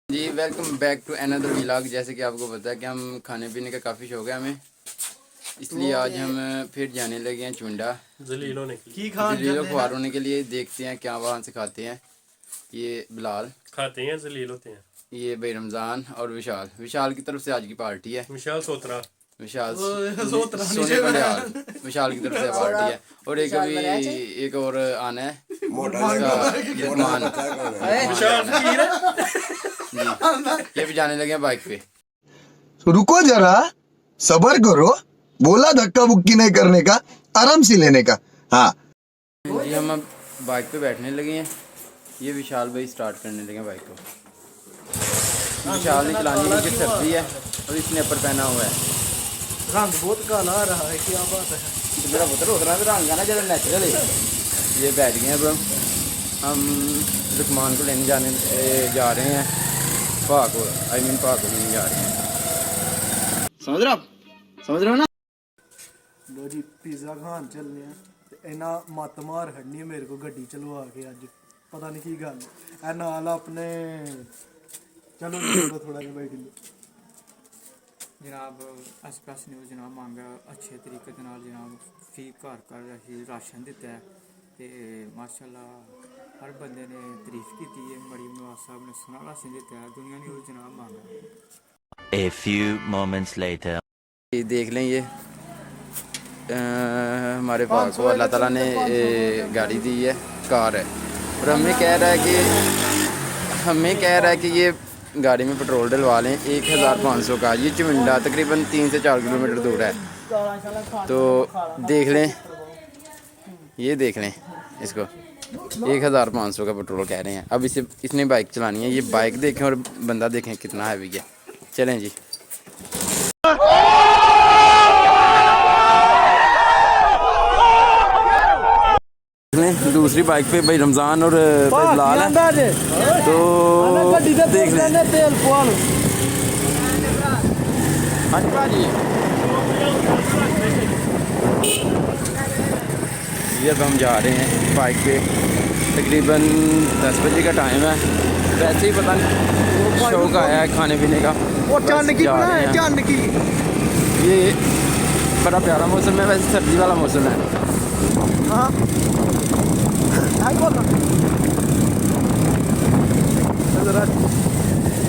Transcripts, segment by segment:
Ji welcome back to another vlog. जैसे कि आपको पता है कि हम खाने पीने का काफ़ी शौक है हमें, इसलिए आज हम फिर जाने लगे हैं चुंडा जलील होने ख्वार होने के लिए। देखते हैं क्या वहाँ से खाते हैं। ये बिलाल खाते हैं, जलील होते हैं। ये भाई रमज़ान और विशाल की तरफ से आज की पार्टी है। विशाल सोतरा सोने पंडियाल विशाल की तरफ से पार्टी है। और एक अभी एक और आना है लुकमान जी। ये भी जाने लगे हैं बाइक पे। रुको जरा, सबर करो। बोला धक्का बुक्की नहीं करने का, आराम से लेने का। हाँ जी हम अब बाइक पे बैठने लगे हैं। ये विशाल भाई स्टार्ट करने लगे हैं बाइक को। विशाल ने चलानी है, कि सर्दी है और इसने अपर पहना हुआ है। रंग बहुत काला आ रहा है, क्या बात है। तो मेरा पुत्र उतना रंग है ना जरा नेचुरल है। ये बैठ गए अब हम लुकमान को लेने जा रहे हैं भाग को लेने जा रहे हैं। समझ रहे हो ना। लो जी पिज़्ज़ा खान चलने हैं ते इन्ना मत मार खड़नी मेरे को गड्डी चलवा के अज पता नहीं की गल है नाल अपने। चलो थोड़ा जिहा बैठ लो जनाब। एक्सप्रैस न्यूज़ जनाब मांगा अच्छे तरीके के नाल जनाब फी घर असीं राशन दिता है ते माशाअल्लाह हर बंदे ने तारीफ की है। बड़ी नवाज साहब ने सोना राशन दिता है। दुनिया न्यूज़ जनाब मांगा। A few moments later. ये देख लें ये हमारे पास को अल्लाह ताला ने गाड़ी दी है, कार है। और हमें कह रहा है कि ये गाड़ी में पेट्रोल डलवा लें 1500 का। ये चुंडा तकरीबन 3 से 4 किलोमीटर दूर है। तो देख लें, ये देख लें इसको 1500 का पेट्रोल कह रहे हैं। अब इसने बाइक चलानी है। ये बाइक देखें और बंदा देखें कितना हैवी है। चलें जी। दूसरी बाइक पे भाई रमज़ान और बिलाल है, तो देख लें। तेल पवा लो। हाँ जी भाजी, ये अब हम जा रहे हैं बाइक पे। तकरीबन 10 बजे का टाइम है। वैसे ही पता नहीं शौक आया है खाने पीने का। और चन्न की बना है, चन्न की। ये बड़ा प्यारा मौसम है, वैसे सर्दी वाला मौसम है। हाँ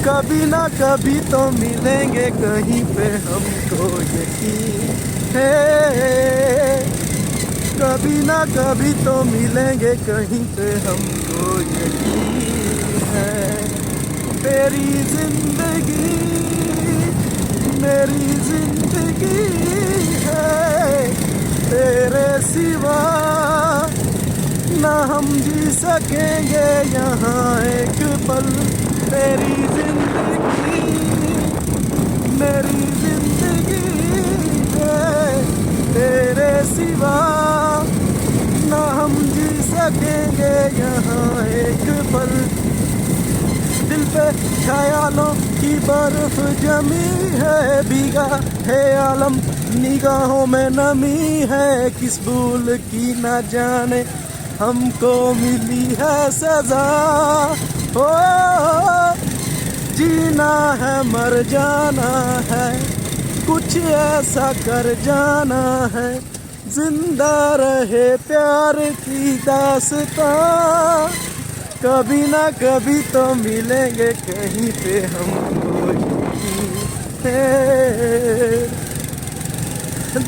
कभी ना कभी तो मिलेंगे कहीं पे, हमको यकीन है। कभी ना कभी तो मिलेंगे कहीं पे, हमको यकीन है। तेरी जिंदगी मेरी जिंदगी है, तेरे सिवा ना हम जी सकेंगे यहाँ एक पल। तेरी जिंदगी मेरी जिंदगी है, तेरे सिवा ना हम जी सकेंगे यहाँ एक पल। दिल पे ख्यालों की बर्फ जमी है, भीगा है आलम निगाहों में नमी है। किस भूल की न जाने हमको मिली है सजा। ओ जीना है मर जाना है, कुछ ऐसा कर जाना है। जिंदा रहे प्यार की दास्तां, कभी ना कभी तो मिलेंगे कहीं पे, हमको यकीन है।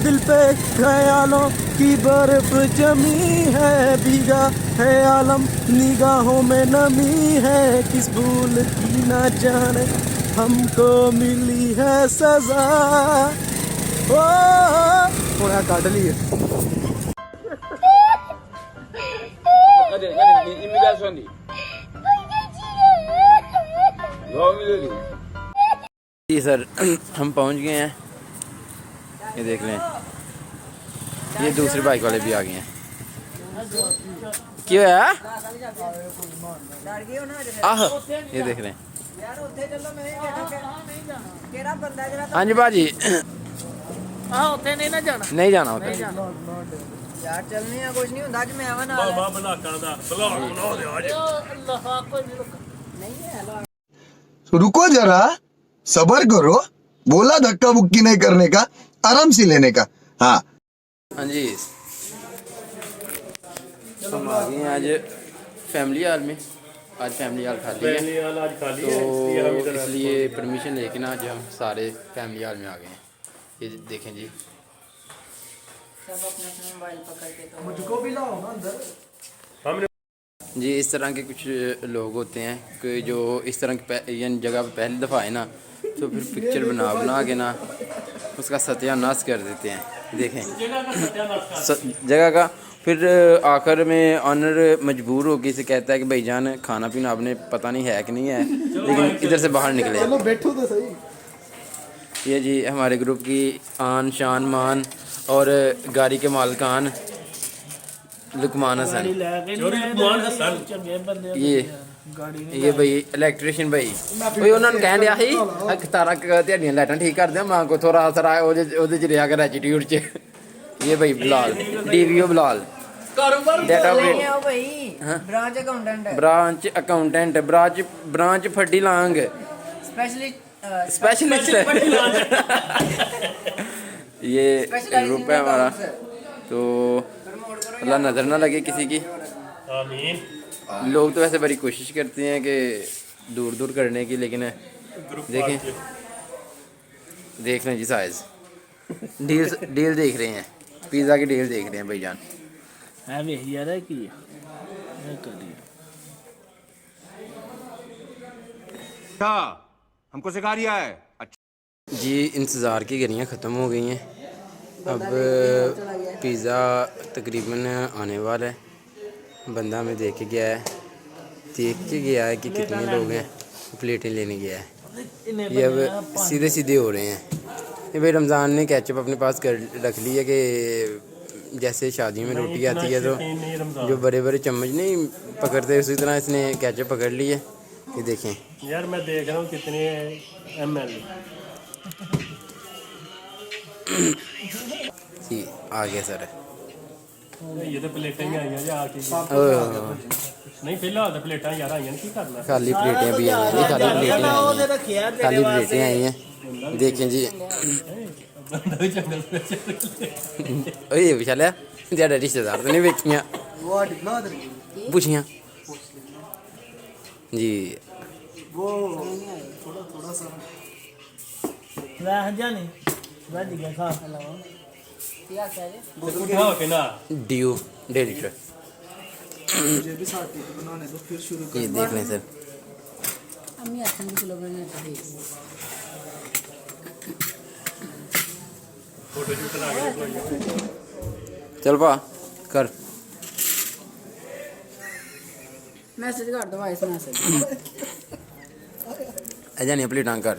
दिल पे ख्यालों की बर्फ जमी है, भीगा है आलम निगाहों में नमी है। किस भूल की ना जाने हमको मिली है सजा। ओ थोड़ा काट लिए। जी सर हम पहुंच गए हैं। ये देख लें, ये दूसरी बाइक वाले भी आ गए हैं। क्यों है आह, ये देख लें। हाँ जी भाजी, नहीं जाना होता। यार चलने है, कुछ नहीं होता। मैं आवा ना बाबा बना कर दा ब्लॉग बना दे आज। नहीं है। रुको जरा, सबर करो, बोला धक्का बुक्की नहीं करने का, आराम से लेने का। हाँ हाँ जी, हम आ गए हैं आज फैमिली हॉल में। आज फैमिली हॉल खाली है, पहली वाला आज खाली है, इसलिए हम तो इधर इसलिए परमिशन लेके ना आज हम सारे फैमिली हॉल में आ गए हैं। ये देखें जी, सब अपने अपने मोबाइल पकड़ के तो मुझको भी लाओ ना अंदर। हमने जी इस तरह के कुछ लोग होते हैं कि जो इस तरह की यानी जगह पे पहली दफ़ा आए ना, तो फिर पिक्चर बना के ना उसका सत्यानाश कर देते हैं। देखें जगह का, फिर आखिर में ऑनर मजबूर होकर इसे कहता है कि भाईजान खाना पीना आपने पता नहीं है कि नहीं है, लेकिन इधर से बाहर निकले। चलो बैठो तो सही। ये जी हमारे ग्रुप की आन शान मान और गाड़ी के मालकान लुकमान हसन, ये भाई इलेक्ट्रीशियन भाई भाई उन्होंने कह दिया ਸੀ तारा ध्याड़ियां लाइटां ठीक कर दे मां को थोड़ा सा ਉਹਦੇ ਚ ਰਿਹਾ कर एटीट्यूड च। ये भाई बिलाल डीवीओ बिलाल डेटा नहीं आओ भाई, ब्रांच अकाउंटेंट है, ब्रांच फड्डी लांग स्पेशलिस्ट ये ग्रुप है हमारा। तो अल्लाह नज़र ना लगे किसी की। आमीन। लोग तो वैसे बड़ी कोशिश करते हैं कि दूर दूर करने की, लेकिन देखें देख लें जी साइज डील देख रहे हैं, पिज़्ज़ा की डील देख रहे हैं भाईजान। है वे यार है की करिए हमको सिखा रिया है। जी इंतज़ार की घड़ियाँ ख़त्म हो गई हैं, अब पिज़्ज़ा तकरीबन आने वाला है। बंदा हमें देख के गया है कि कितने लोग हैं, प्लेटें लेने गया है। ये अब सीधे हो रहे हैं। ये भाई रमज़ान ने कैचअप अपने पास कर रख ली है कि जैसे शादियों में रोटी आती है तो जो बड़े बड़े चम्मच नहीं पकड़ते, उसी तरह इसने कैचअप पकड़ ली है। ये देखें यार मैं देख रहा हूँ कितने ml। जी आ गया सर। ये तो प्लेटें ही आई हैं आके नहीं, फिलहाल तो प्लेटें यार आई हैं, की करना खाली प्लेटें भी आई हैं, खाली प्लेटें आई हैं। देखें जी ओए विशाल तेरा रिश्तेदार तो नहीं वेखियां पूछियां जी। वो थोड़ा सा वह जाने वह दिखा खा क्या कह रहे उठाओ के ना ड्यू 1.5 लीटर। मुझे भी साथ बनाने दो, फिर शुरू ये देख लें सर। अम्मी आते हैं किलो बनाने चाहिए। फोटो शूट करा के चल पा कर मैसेज कर दो वॉइस मैसेज। ऐजा नहीं प्लेटां कर।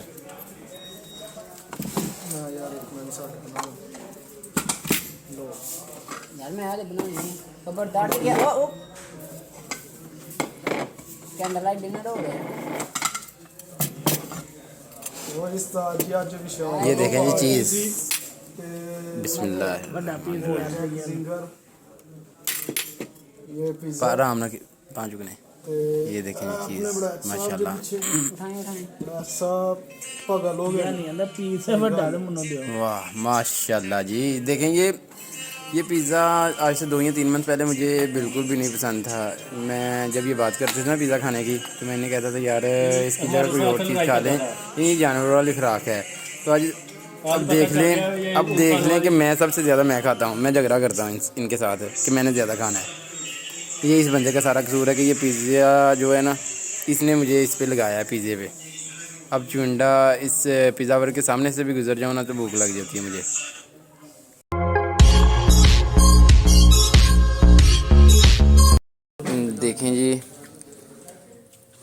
यार मैं आज बनानी है खबरदार क्या ओ कैंडल लाइट डिनर हो गया। वो इस तरह जी आज विशाल ये देखें जी चीज़ बिस्मिल्लाह। बड़ा पीस हो गया सिंगर ये पिज्जा आराम ना पाँच गुने। ये देखें जी चीज़ माशाल्लाह। बड़ा सब पागल हो गया। नहीं अंदर पीस है बड़ा तो मुन्नो दो वाह माशाल्लाह जी। देखें ये पिज़्ज़ा आज से 2 या 3 मंथ पहले मुझे बिल्कुल भी नहीं पसंद था। मैं जब ये बात करते थे ना पिज़्ज़ा खाने की, तो मैंने कहता था यार इसकी जगह कोई और चीज़ खा लें, ये जानवर वाली खुराक है। तो आज अब देख लें कि मैं सबसे ज़्यादा मैं खाता हूँ, मैं झगड़ा करता हूँ इनके साथ कि मैंने ज़्यादा खाना है। ये इस बंदे का सारा कसूर है कि ये पिज़्ज़ा जो है ना, इसने मुझे इस पे लगाया है पिज़्ज़े पे। अब चुंडा इस पिज़्ज़ा वर्ग के सामने से भी गुजर जाऊँ ना तो भूख लग जाती है मुझे। देखें जी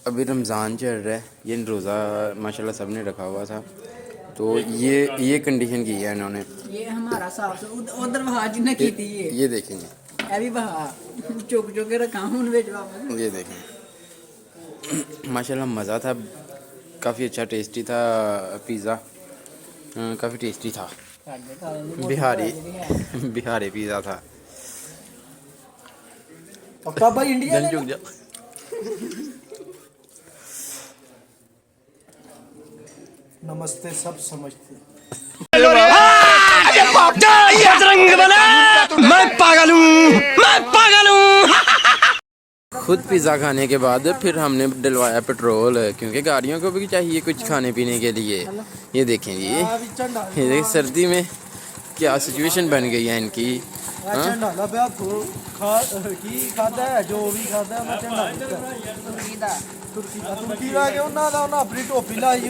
अभी रमज़ान चल रहा है, ये रोज़ा माशाल्लाह सब ने रखा हुआ था, तो ये कंडीशन की है इन्होंने। ये हमारा साफ उधर बहा जिन्हें की थी ये देखेंगे, ये भी बहा चुक चुक के रखा हूं बेच वापस। ये देखें माशाल्लाह मज़ा था, काफ़ी अच्छा टेस्टी था पिज़्ज़ा, काफ़ी टेस्टी था। बिहारी पिज़्ज़ा था। पक्का भाई इंडिया जल चुक जा। नमस्ते सब समझते। खुद पिज़्ज़ा खाने के बाद फिर हमने डलवाया पेट्रोल, क्योंकि गाड़ियों को भी चाहिए कुछ खाने पीने के लिए। ये देखें जी, ये देखें सर्दी में क्या सिचुएशन बन गई है इनकी। झंडा ला पे तू की खादा है जो भी खादा है मैं झंडा तुर्की दा के ਉਹਨਾਂ ਦਾ ਉਹਨਾਂ ਆਪਣੀ ਟੋਪੀ ਲਾਈ